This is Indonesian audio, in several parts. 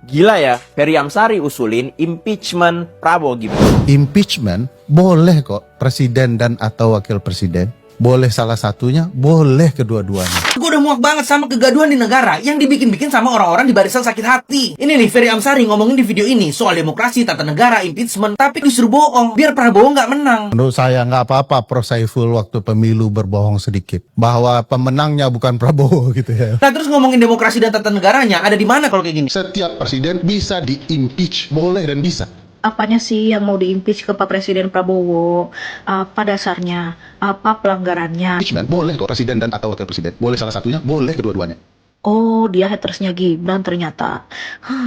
Gila ya, Ferry Amsari usulin impeachment Prabowo Gibran. Impeachment boleh kok, presiden dan atau wakil presiden. Boleh salah satunya, boleh kedua-duanya. Gue udah muak banget sama kegaduhan di negara yang dibikin-bikin sama orang-orang di barisan sakit hati. Ini nih Ferry Amsari ngomongin di video ini soal demokrasi, tata negara, impeachment, tapi disuruh bohong biar Prabowo nggak menang. Menurut saya nggak apa-apa Prof. Saiful waktu pemilu berbohong sedikit. Bahwa pemenangnya bukan Prabowo gitu ya. Nah terus ngomongin demokrasi dan tata negaranya ada di mana kalau kayak gini? Setiap presiden bisa di-impeach, boleh dan bisa. Apanya sih yang mau diimpeach ke Pak Presiden Prabowo? Apa dasarnya? Apa pelanggarannya? Impeachment boleh kok, presiden dan atau wakil presiden. Boleh salah satunya, boleh kedua-duanya. Oh, dia hatersnya Gibran ternyata.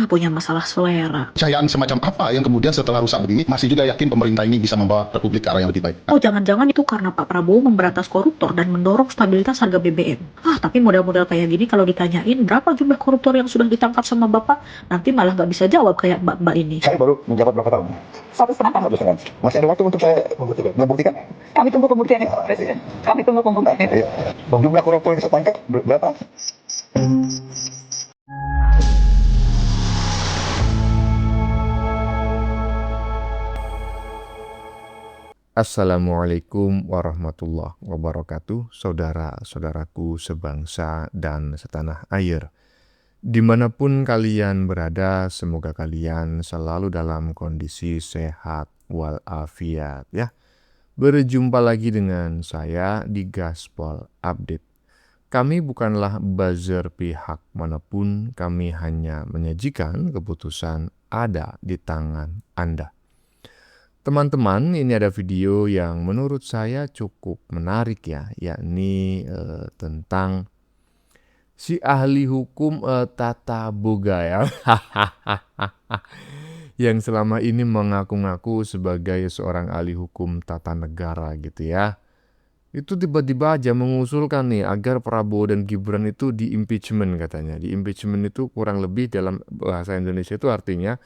Punya masalah selera. Kepercayaan semacam apa yang kemudian setelah rusak begini, masih juga yakin pemerintah ini bisa membawa Republik ke arah yang lebih baik. Oh, jangan-jangan itu karena Pak Prabowo memberantas koruptor dan mendorong stabilitas harga BBM. Tapi modal-modal kayak gini kalau ditanyain berapa jumlah koruptor yang sudah ditangkap sama Bapak, nanti malah nggak bisa jawab kayak mbak-mbak ini. Saya baru menjabat berapa tahun? 1,5 tahun. 1,5 tahun. Masih ada waktu untuk saya membuktikan. Kami tunggu pembuktiannya, Pak Presiden. Kami tunggu pembuktiannya. Iya. Jumlah koruptor yang saya tangkap berapa? Assalamualaikum warahmatullahi wabarakatuh, saudara-saudaraku sebangsa dan setanah air. Dimanapun kalian berada, semoga kalian selalu dalam kondisi sehat walafiat ya. Berjumpa lagi dengan saya di Gaspol Update. Kami bukanlah buzzer pihak manapun, kami hanya menyajikan keputusan ada di tangan Anda. Teman-teman, ini ada video yang menurut saya cukup menarik ya, yakni tentang si ahli hukum Tata Boga ya, yang selama ini mengaku-ngaku sebagai seorang ahli hukum tata negara gitu ya. Itu tiba-tiba aja mengusulkan nih agar Prabowo dan Gibran itu di impeachment katanya. Di impeachment itu kurang lebih dalam bahasa Indonesia itu artinya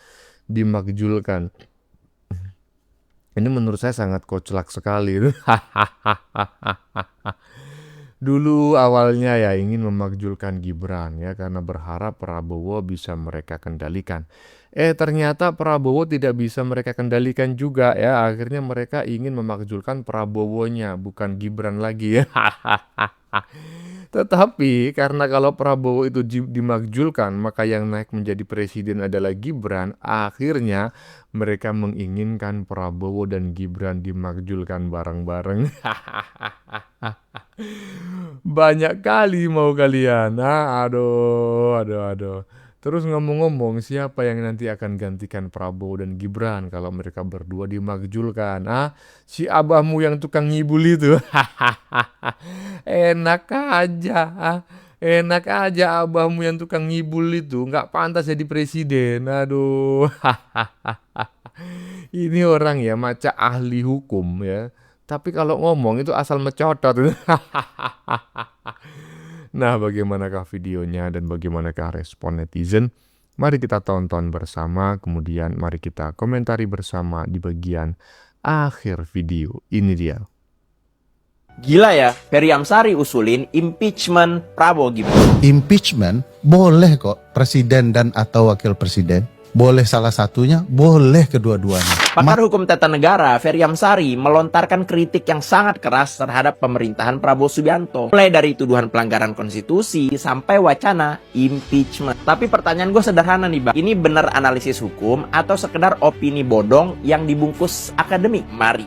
dimakjulkan. Ini menurut saya sangat koclak sekali. Dulu awalnya ya ingin memakjulkan Gibran ya karena berharap Prabowo bisa mereka kendalikan. Ternyata Prabowo tidak bisa mereka kendalikan juga ya. Akhirnya mereka ingin memakjulkan Prabowo-nya, bukan Gibran lagi ya. Tetapi karena kalau Prabowo itu dimakjulkan, maka yang naik menjadi presiden adalah Gibran. Akhirnya mereka menginginkan Prabowo dan Gibran dimakjulkan bareng-bareng. Banyak kali mau kalian. Aduh. Terus ngomong-ngomong, siapa yang nanti akan gantikan Prabowo dan Gibran kalau mereka berdua dimakjulkan? Si abahmu yang tukang ngibul itu. Enak aja abahmu yang tukang ngibul itu. Nggak pantas jadi presiden. Aduh. Ini orang ya maca ahli hukum ya. Tapi kalau ngomong itu asal mecotot. Nah, bagaimanakah videonya dan bagaimanakah respon netizen? Mari kita tonton bersama, kemudian mari kita komentari bersama di bagian akhir video. Ini dia. Gila ya, Ferry Amsari usulin impeachment Prabowo Gibran. Impeachment boleh kok, presiden dan atau wakil presiden. Boleh salah satunya, boleh kedua-duanya. Pakar hukum tata negara Ferry Amsari melontarkan kritik yang sangat keras terhadap pemerintahan Prabowo Subianto. Mulai dari tuduhan pelanggaran konstitusi sampai wacana impeachment. Tapi pertanyaan gue sederhana nih Bang. Ini benar analisis hukum atau sekedar opini bodong yang dibungkus akademik? Mari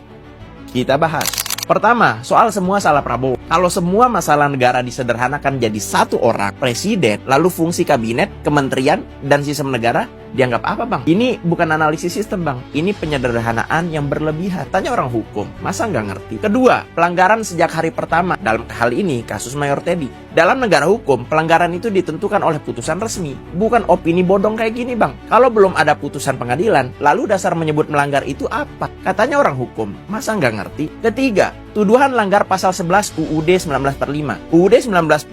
kita bahas. Pertama, soal semua salah Prabowo. Kalau semua masalah negara disederhanakan jadi satu orang, presiden, lalu fungsi kabinet, kementerian, dan sistem negara, dianggap apa Bang? Ini bukan analisis sistem Bang, ini penyederhanaan yang berlebihan. Tanya orang hukum, masa nggak ngerti? Kedua, pelanggaran sejak hari pertama. Dalam hal ini, kasus Mayor Teddy. Dalam negara hukum, pelanggaran itu ditentukan oleh putusan resmi, bukan opini bodong kayak gini Bang. Kalau belum ada putusan pengadilan, lalu dasar menyebut melanggar itu apa? Katanya orang hukum, masa nggak ngerti? Ketiga, tuduhan langgar pasal 11 UUD 1945. UUD 1945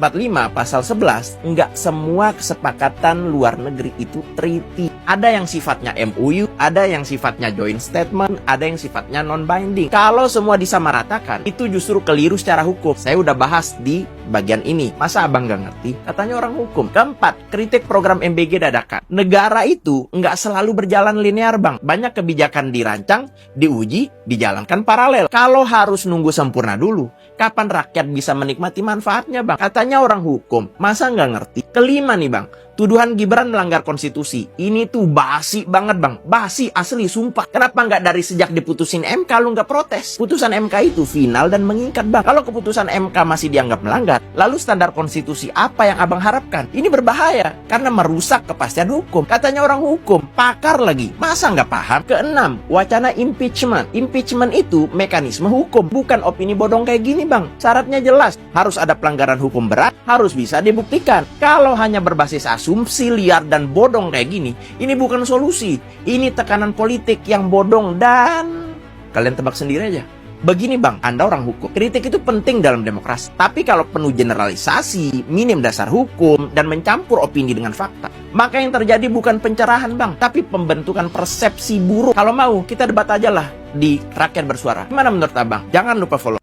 pasal 11, nggak semua kesepakatan luar negeri itu treaty. Ada yang sifatnya MOU, ada yang sifatnya joint statement, ada yang sifatnya non-binding. Kalau semua disamaratakan, itu justru keliru secara hukum. Saya udah bahas di bagian ini. Masa abang nggak ngerti? Katanya orang hukum. Keempat, kritik program MBG dadakan. Negara itu nggak selalu berjalan linear, bang. Banyak kebijakan dirancang, diuji, dijalankan paralel. Kalau harus nunggu sempurna dulu, kapan rakyat bisa menikmati manfaatnya, bang? Katanya orang hukum. Masa nggak ngerti? Kelima nih, bang. Tuduhan Gibran melanggar konstitusi. Ini tuh basi banget, bang. Basi, asli, sumpah. Kenapa nggak dari sejak diputusin MK lu nggak protes? Putusan MK itu final dan mengikat, bang. Kalau keputusan MK masih dianggap melanggar, lalu standar konstitusi apa yang abang harapkan? Ini berbahaya, karena merusak kepastian hukum. Katanya orang hukum, pakar lagi. Masa nggak paham? Keenam, wacana impeachment. Impeachment itu mekanisme hukum, bukan opini bodong kayak gini, bang. Syaratnya jelas, harus ada pelanggaran hukum berat, harus bisa dibuktikan. Kalau hanya berbasis asumsi liar dan bodong kayak gini, ini bukan solusi. Ini tekanan politik yang bodong dan kalian tebak sendiri aja. Begini bang, Anda orang hukum. Kritik itu penting dalam demokrasi. Tapi kalau penuh generalisasi, minim dasar hukum, dan mencampur opini dengan fakta, maka yang terjadi bukan pencerahan bang, tapi pembentukan persepsi buruk. Kalau mau, kita debat aja lah di Rakyat Bersuara. Gimana menurut abang? Jangan lupa follow.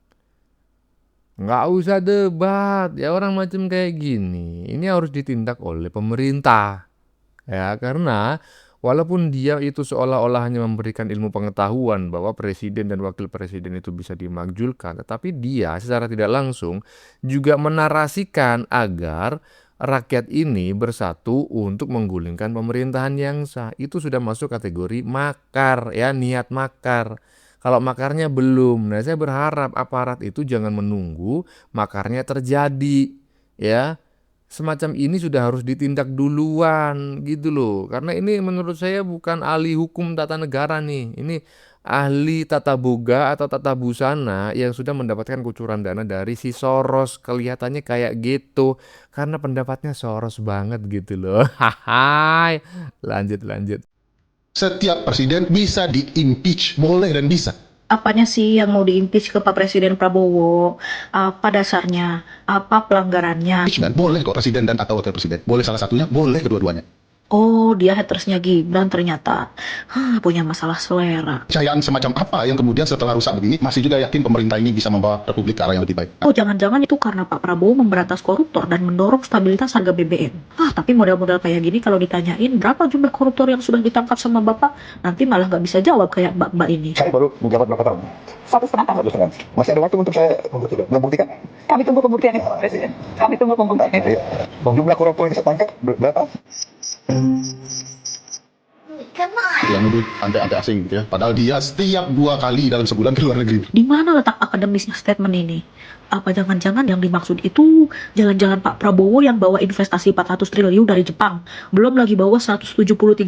Nggak usah debat, ya orang macam kayak gini. Ini harus ditindak oleh pemerintah. Ya, karena walaupun dia itu seolah-olah hanya memberikan ilmu pengetahuan bahwa presiden dan wakil presiden itu bisa dimakzulkan, tetapi dia secara tidak langsung juga menarasikan agar rakyat ini bersatu untuk menggulingkan pemerintahan yang sah. Itu sudah masuk kategori makar, ya, niat makar. Kalau makarnya belum, nah saya berharap aparat itu jangan menunggu makarnya terjadi, ya. Semacam ini sudah harus ditindak duluan, gitu loh. Karena ini menurut saya bukan ahli hukum tata negara nih. Ini ahli tata boga atau tata busana yang sudah mendapatkan kucuran dana dari si Soros. Kelihatannya kayak gitu, karena pendapatnya Soros banget gitu loh. Hai, lanjut. Setiap presiden bisa di-impeach, boleh dan bisa. Apanya sih yang mau diimpeach ke Pak Presiden Prabowo? Apa dasarnya? Apa pelanggarannya? Impeachment boleh kok, presiden dan atau wakil presiden. Boleh salah satunya, boleh kedua-duanya. Oh, dia hatersnya Gibran ternyata. Punya masalah selera. Kepercayaan semacam apa yang kemudian setelah rusak begini, masih juga yakin pemerintah ini bisa membawa Republik ke arah yang lebih baik. Oh, jangan-jangan itu karena Pak Prabowo memberantas koruptor dan mendorong stabilitas harga BBM. Tapi modal-modal kayak gini kalau ditanyain berapa jumlah koruptor yang sudah ditangkap sama Bapak, nanti malah nggak bisa jawab kayak Mbak-mbak ini. Saya baru menjabat berapa tahun? 1,5 tahun. 1,5 tahun. Masih ada waktu untuk saya membuktikan. Kami tunggu pembuktiannya Pak Presiden. Kami tunggu pembuktiannya. Iya. Jumlah koruptor yang saya tangkap berapa? Yang nuduh anda asing gitu ya. Padahal dia setiap 2 kali dalam sebulan ke luar negeri. Di mana letak akademisnya statement ini? Apa jangan-jangan yang dimaksud itu jalan-jalan Pak Prabowo yang bawa investasi 400 triliun dari Jepang, belum lagi bawa 173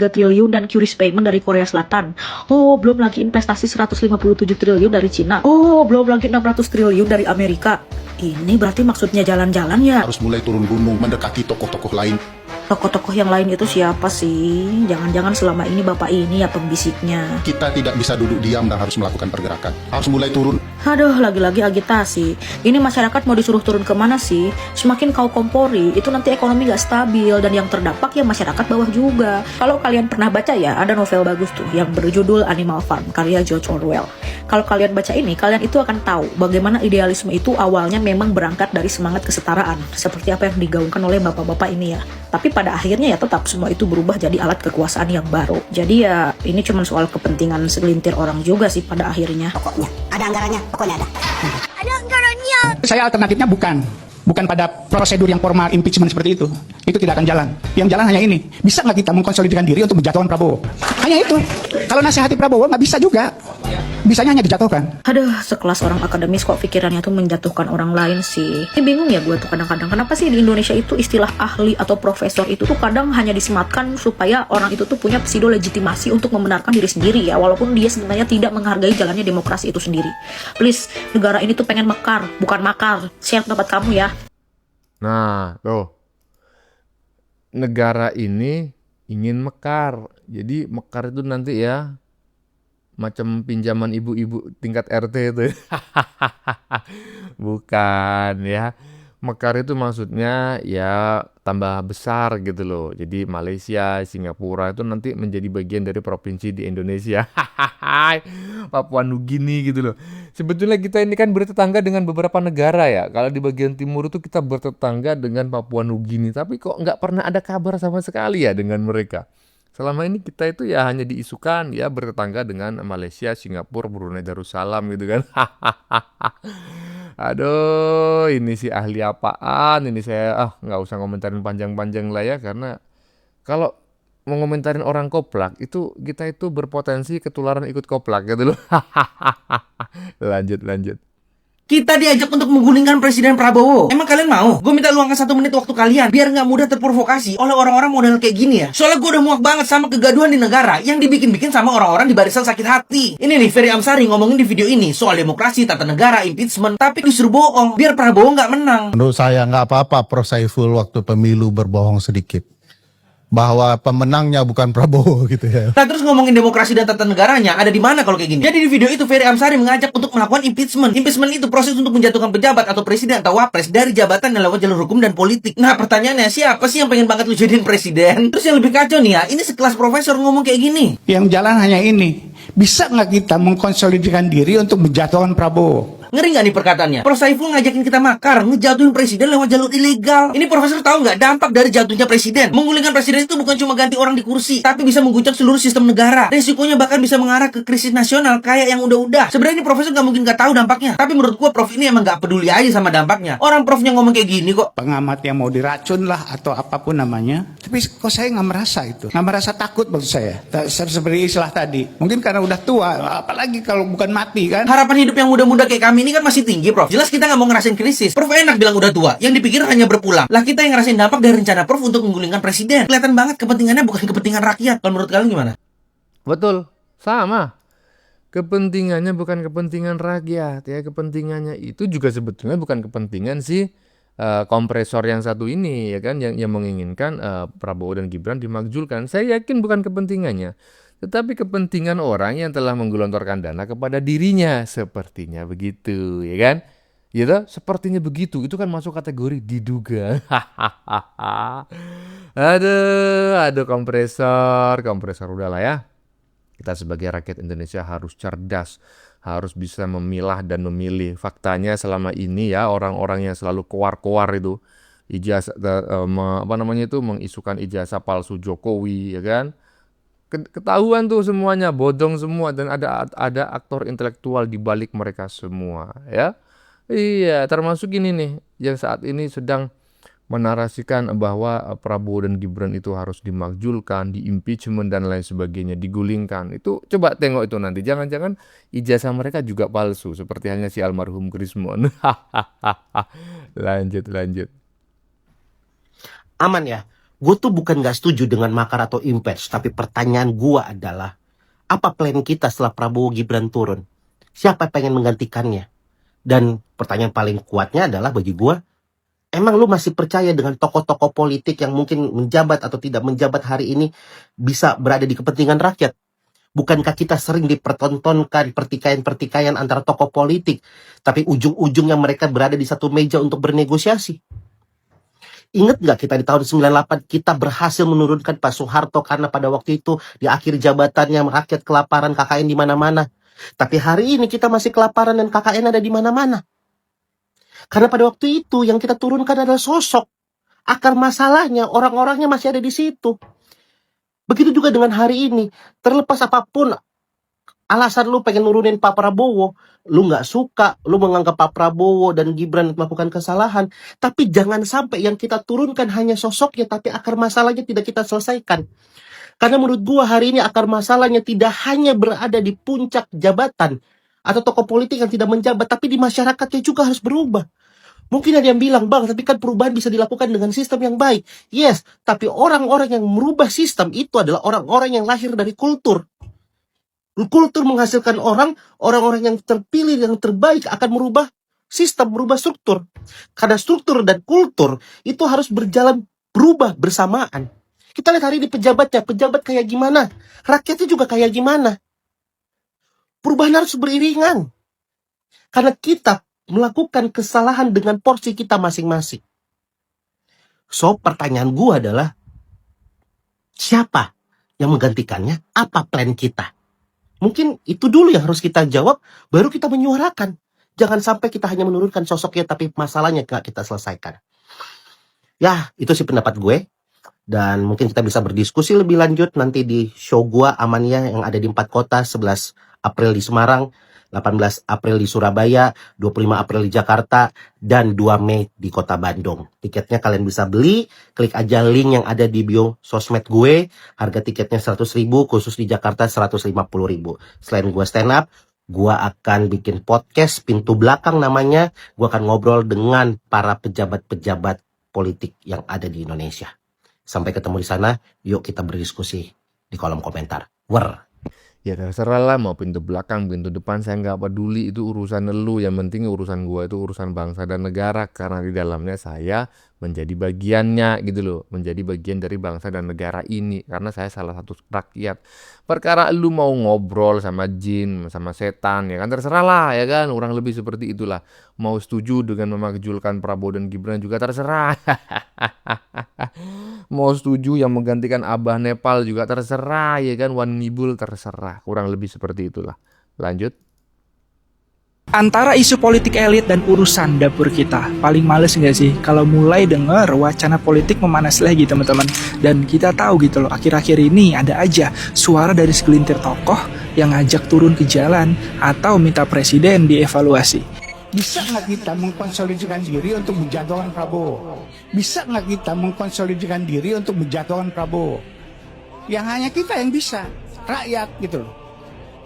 triliun dan curious payment dari Korea Selatan. Oh, belum lagi investasi 157 triliun dari Cina. Oh, belum lagi 600 triliun dari Amerika. Ini berarti maksudnya jalan-jalan ya? Harus mulai turun gunung, mendekati tokoh-tokoh lain. Tokoh-tokoh yang lain itu siapa sih? Jangan-jangan selama ini Bapak ini ya pembisiknya. Kita tidak bisa duduk diam dan harus melakukan pergerakan. Harus mulai turun. Aduh, lagi-lagi agitasi. Ini masyarakat mau disuruh turun kemana sih? Semakin kau kompori, itu nanti ekonomi gak stabil. Dan yang terdampak ya masyarakat bawah juga. Kalau kalian pernah baca ya, ada novel bagus tuh yang berjudul Animal Farm, karya George Orwell. Kalau kalian baca ini, kalian itu akan tahu bagaimana idealisme itu awalnya memang berangkat dari semangat kesetaraan. Seperti apa yang digaungkan oleh bapak-bapak ini ya. Tapi pada akhirnya ya tetap semua itu berubah jadi alat kekuasaan yang baru. Jadi ya ini cuma soal kepentingan segelintir orang juga sih pada akhirnya. Pokoknya ada anggarannya, pokoknya ada. Saya alternatifnya bukan pada prosedur yang formal impeachment seperti itu. Itu tidak akan jalan. Yang jalan hanya ini. Bisa nggak kita mengkonsolidasikan diri untuk menjatuhkan Prabowo? Hanya itu. Kalau nasihati Prabowo nggak bisa juga. Bisanya hanya dijatuhkan. Aduh, sekelas orang akademis kok pikirannya tuh menjatuhkan orang lain sih. Ini bingung ya gue tuh kadang-kadang. Kenapa sih di Indonesia itu istilah ahli atau profesor itu tuh kadang hanya disematkan supaya orang itu tuh punya pseudo legitimasi untuk membenarkan diri sendiri ya. Walaupun dia sebenarnya tidak menghargai jalannya demokrasi itu sendiri. Please, negara ini tuh pengen mekar, bukan makar. Share pendapat kamu ya. Nah, tuh. Negara ini ingin mekar. Jadi mekar itu nanti ya macam pinjaman ibu-ibu tingkat RT itu. Bukan ya. Mekar itu maksudnya ya tambah besar gitu loh. Jadi Malaysia, Singapura itu nanti menjadi bagian dari provinsi di Indonesia. Papua Nugini gitu loh. Sebetulnya kita ini kan bertetangga dengan beberapa negara ya. Kalau di bagian timur itu kita bertetangga dengan Papua Nugini. Tapi kok nggak pernah ada kabar sama sekali ya dengan mereka. Selama ini kita itu ya hanya diisukan ya bertetangga dengan Malaysia, Singapura, Brunei Darussalam gitu kan. Aduh, ini sih ahli apaan? Ini saya nggak usah ngomentarin panjang-panjang lah ya, karena kalau mau ngomentarin orang koplak itu kita itu berpotensi ketularan ikut koplak gitu loh. Lanjut. Kita diajak untuk menggulingkan Presiden Prabowo. Emang kalian mau? Gue minta luangkan 1 menit waktu kalian biar nggak mudah terprovokasi oleh orang-orang model kayak gini ya. Soalnya gue udah muak banget sama kegaduhan di negara yang dibikin-bikin sama orang-orang di barisan sakit hati. Ini nih Ferry Amsari ngomongin di video ini soal demokrasi, tata negara, impeachment, tapi disuruh bohong biar Prabowo nggak menang. Menurut saya nggak apa-apa Prof. Saiful waktu pemilu berbohong sedikit. Bahwa pemenangnya bukan Prabowo gitu ya. Nah terus ngomongin demokrasi dan tata negaranya ada di mana kalau kayak gini? Jadi di video itu Ferry Amsari mengajak untuk melakukan impeachment. Impeachment itu proses untuk menjatuhkan pejabat atau presiden atau wapres dari jabatan yang lewat jalur hukum dan politik. Nah pertanyaannya, siapa sih yang pengen banget lu jadiin presiden? Terus yang lebih kacau nih ya, ini sekelas profesor ngomong kayak gini. Yang jalan hanya ini. Bisa nggak kita mengkonsolidasikan diri untuk menjatuhkan Prabowo? Ngeri nggak nih perkataannya? Prof. Saiful ngajakin kita makar, ngejatuhin presiden lewat jalur ilegal. Ini profesor tahu nggak dampak dari jatuhnya presiden? Menggulingkan presiden itu bukan cuma ganti orang di kursi, tapi bisa mengguncang seluruh sistem negara. Resikonya bahkan bisa mengarah ke krisis nasional kayak yang udah-udah. Sebenarnya ini profesor nggak mungkin nggak tahu dampaknya. Tapi menurut gua Prof ini emang nggak peduli aja sama dampaknya. Orang Profnya ngomong kayak gini kok. Pengamat yang mau diracun lah atau apapun namanya. Tapi kok saya nggak merasa itu. Nggak merasa takut maksud saya. Seperti istilah tadi. Mungkin karena udah tua, apalagi kalau bukan mati kan. Harapan hidup yang muda-muda kayak kami ini kan masih tinggi, Prof. Jelas kita nggak mau ngerasain krisis. Prof enak bilang udah tua. Yang dipikir hanya berpulang. Lah kita yang ngerasain dampak dari rencana Prof untuk menggulingkan presiden. Kelihatan banget kepentingannya bukan kepentingan rakyat. Kalau menurut kalian gimana? Betul, sama. Kepentingannya bukan kepentingan rakyat ya. Kepentingannya itu juga sebetulnya bukan kepentingan si kompresor yang satu ini ya kan, yang menginginkan Prabowo dan Gibran dimakzulkan. Saya yakin bukan kepentingannya, tetapi kepentingan orang yang telah menggelontorkan dana kepada dirinya, sepertinya begitu, ya kan? Gitu, sepertinya begitu. Itu kan masuk kategori diduga. Aduh, kompresor udahlah ya. Kita sebagai rakyat Indonesia harus cerdas, harus bisa memilah dan memilih. Faktanya selama ini ya orang-orang yang selalu koar-koar itu ijazah mengisukan ijazah palsu Jokowi, ya kan? Ketahuan tuh semuanya bodong semua, dan ada aktor intelektual di balik mereka semua ya. Iya, termasuk ini nih yang saat ini sedang menarasikan bahwa Prabowo dan Gibran itu harus dimakzulkan, diimpeachment dan lain sebagainya, digulingkan. Itu coba tengok itu nanti, jangan-jangan ijazah mereka juga palsu seperti halnya si almarhum Krismon. Lanjut. Aman ya. Gue tuh bukan gak setuju dengan makar atau impeach, tapi pertanyaan gue adalah, apa plan kita setelah Prabowo Gibran turun? Siapa yang pengen menggantikannya? Dan pertanyaan paling kuatnya adalah bagi gue, emang lu masih percaya dengan tokoh-tokoh politik yang mungkin menjabat atau tidak menjabat hari ini bisa berada di kepentingan rakyat? Bukankah kita sering dipertontonkan pertikaian-pertikaian antara tokoh politik, tapi ujung-ujungnya mereka berada di satu meja untuk bernegosiasi? Ingat nggak kita di tahun 98 kita berhasil menurunkan Pak Soeharto karena pada waktu itu di akhir jabatannya rakyat kelaparan, KKN di mana-mana. Tapi hari ini kita masih kelaparan dan KKN ada di mana-mana. Karena pada waktu itu yang kita turunkan adalah sosok. Akar masalahnya, orang-orangnya masih ada di situ. Begitu juga dengan hari ini. Terlepas apapun alasan lu pengen nurunin Pak Prabowo, lu nggak suka, lu menganggap Pak Prabowo dan Gibran melakukan kesalahan, tapi jangan sampai yang kita turunkan hanya sosoknya, tapi akar masalahnya tidak kita selesaikan. Karena menurut gua hari ini akar masalahnya tidak hanya berada di puncak jabatan atau tokoh politik yang tidak menjabat, tapi di masyarakatnya juga harus berubah. Mungkin ada yang bilang, bang, tapi kan perubahan bisa dilakukan dengan sistem yang baik. Yes, tapi orang-orang yang merubah sistem itu adalah orang-orang yang lahir dari kultur. Kultur menghasilkan orang-orang yang terpilih, yang terbaik akan merubah sistem, merubah struktur. Karena struktur dan kultur itu harus berubah bersamaan. Kita lihat hari ini pejabat kayak gimana, rakyatnya juga kayak gimana. Perubahan harus beriringan. Karena kita melakukan kesalahan dengan porsi kita masing-masing. So, pertanyaan gua adalah, siapa yang menggantikannya? Apa plan kita? Mungkin itu dulu yang harus kita jawab, baru kita menyuarakan. Jangan sampai kita hanya menurunkan sosoknya, tapi masalahnya gak kita selesaikan. Ya, itu sih pendapat gue. Dan mungkin kita bisa berdiskusi lebih lanjut nanti di show gua Amania yang ada di 4 kota, 11 April di Semarang, 18 April di Surabaya, 25 April di Jakarta, dan 2 Mei di Kota Bandung. Tiketnya kalian bisa beli, klik aja link yang ada di bio sosmed gue. Harga tiketnya 100.000, khusus di Jakarta 150.000. Selain gue stand up, gue akan bikin podcast Pintu Belakang namanya. Gue akan ngobrol dengan para pejabat-pejabat politik yang ada di Indonesia. Sampai ketemu di sana, yuk kita berdiskusi di kolom komentar. Wer. Ya terserah lah, mau pintu belakang, pintu depan, saya nggak peduli, itu urusan lu. Yang penting urusan gua itu urusan bangsa dan negara, karena di dalamnya saya menjadi bagiannya gitu loh, menjadi bagian dari bangsa dan negara ini, karena saya salah satu rakyat. Perkara lu mau ngobrol sama jin, sama setan, ya kan terserah lah, ya kan, kurang lebih seperti itulah. Mau setuju dengan memakjulkan Prabowo dan Gibran juga terserah. Mau setuju yang menggantikan Abah Nepal juga terserah, ya kan, Wan Nibul terserah, kurang lebih seperti itulah. Lanjut. Antara isu politik elit dan urusan dapur kita, paling males nggak sih kalau mulai denger wacana politik memanas lagi teman-teman. Dan kita tahu gitu loh, akhir-akhir ini ada aja suara dari segelintir tokoh yang ngajak turun ke jalan atau minta presiden dievaluasi. Bisa nggak kita mengkonsolidasikan diri untuk menjatuhkan Prabowo? Bisa nggak kita mengkonsolidasikan diri untuk menjatuhkan Prabowo? Yang hanya kita yang bisa, rakyat gitu loh.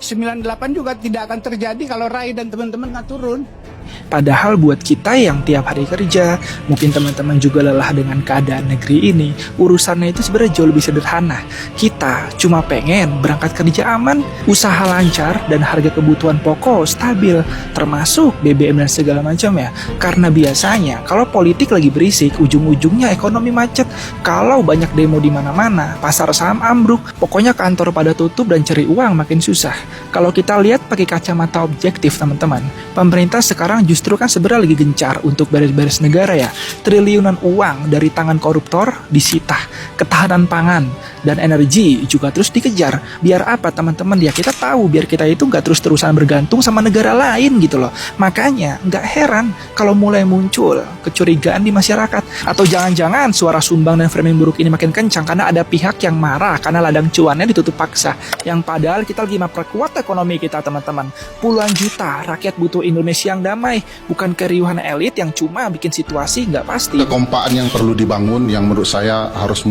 98 juga tidak akan terjadi kalau Rai dan teman-teman nggak turun. Padahal buat kita yang tiap hari kerja, mungkin teman-teman juga lelah dengan keadaan negeri ini, urusannya itu sebenarnya jauh lebih sederhana. Kita cuma pengen berangkat kerja aman, usaha lancar, dan harga kebutuhan pokok stabil, termasuk BBM dan segala macam ya. Karena biasanya kalau politik lagi berisik, ujung-ujungnya ekonomi macet. Kalau banyak demo di mana-mana, pasar saham ambruk, pokoknya kantor pada tutup dan cari uang makin susah. Kalau kita lihat pakai kacamata objektif teman-teman, pemerintah sekarang justru kan sebenarnya lagi gencar untuk beres-beres negara ya. Triliunan uang dari tangan koruptor disita, ketahanan pangan dan energi juga terus dikejar. Biar apa teman-teman ya, kita tahu biar kita itu nggak terus-terusan bergantung sama negara lain gitu loh. Makanya nggak heran kalau mulai muncul kecurigaan di masyarakat. Atau jangan-jangan suara sumbang dan framing buruk ini makin kencang karena ada pihak yang marah karena ladang cuannya ditutup paksa. Yang padahal kita lagi memperkuat ekonomi kita teman-teman. Puluhan juta rakyat butuh Indonesia yang damai, bukan keriuhan elit yang cuma bikin situasi nggak pasti. Kekompakan yang perlu dibangun yang menurut saya harus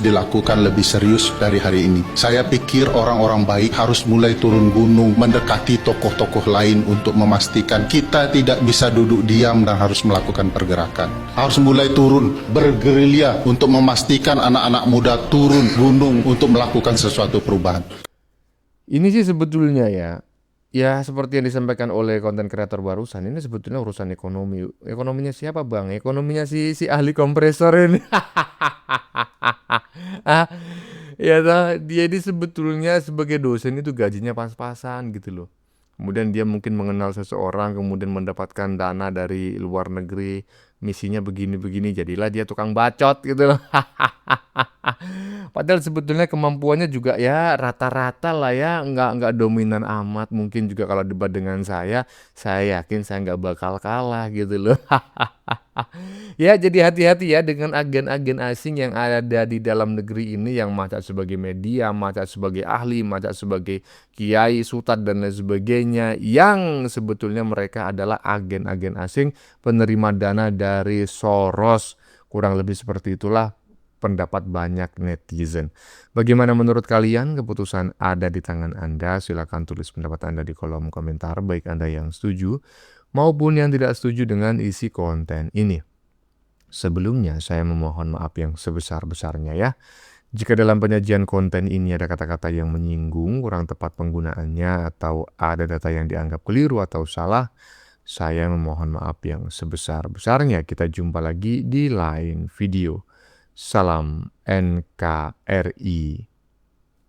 dilakukan lebih serius dari hari ini. Saya pikir orang-orang baik harus mulai turun gunung, mendekati tokoh-tokoh lain untuk memastikan kita tidak bisa duduk diam dan harus melakukan pergerakan. Harus mulai turun, bergerilya untuk memastikan anak-anak muda turun gunung untuk melakukan sesuatu perubahan. Ini sih sebetulnya ya seperti yang disampaikan oleh konten kreator barusan, ini sebetulnya urusan ekonomi. Ekonominya siapa bang? Ekonominya si ahli kompresor ini. Ya dia ini sebetulnya sebagai dosen itu gajinya pas-pasan gitu loh. Kemudian dia mungkin mengenal seseorang, kemudian mendapatkan dana dari luar negeri, misinya begini-begini, jadilah dia tukang bacot gitu loh. Padahal sebetulnya kemampuannya juga ya rata-rata lah ya, nggak dominan amat. Mungkin juga kalau debat dengan saya yakin saya nggak bakal kalah gitu loh. Ya jadi hati-hati ya dengan agen-agen asing yang ada di dalam negeri ini, yang macak sebagai media, macak sebagai ahli, macak sebagai kiai, sultan dan lain sebagainya, yang sebetulnya mereka adalah agen-agen asing penerima dana dari Soros. Kurang lebih seperti itulah pendapat banyak netizen. Bagaimana menurut kalian? Keputusan ada di tangan Anda. Silakan tulis pendapat Anda di kolom komentar, baik Anda yang setuju maupun yang tidak setuju dengan isi konten ini. Sebelumnya saya memohon maaf yang sebesar-besarnya ya, jika dalam penyajian konten ini ada kata-kata yang menyinggung, kurang tepat penggunaannya, atau ada data yang dianggap keliru atau salah, saya memohon maaf yang sebesar-besarnya. Kita jumpa lagi di lain video. Salam NKRI.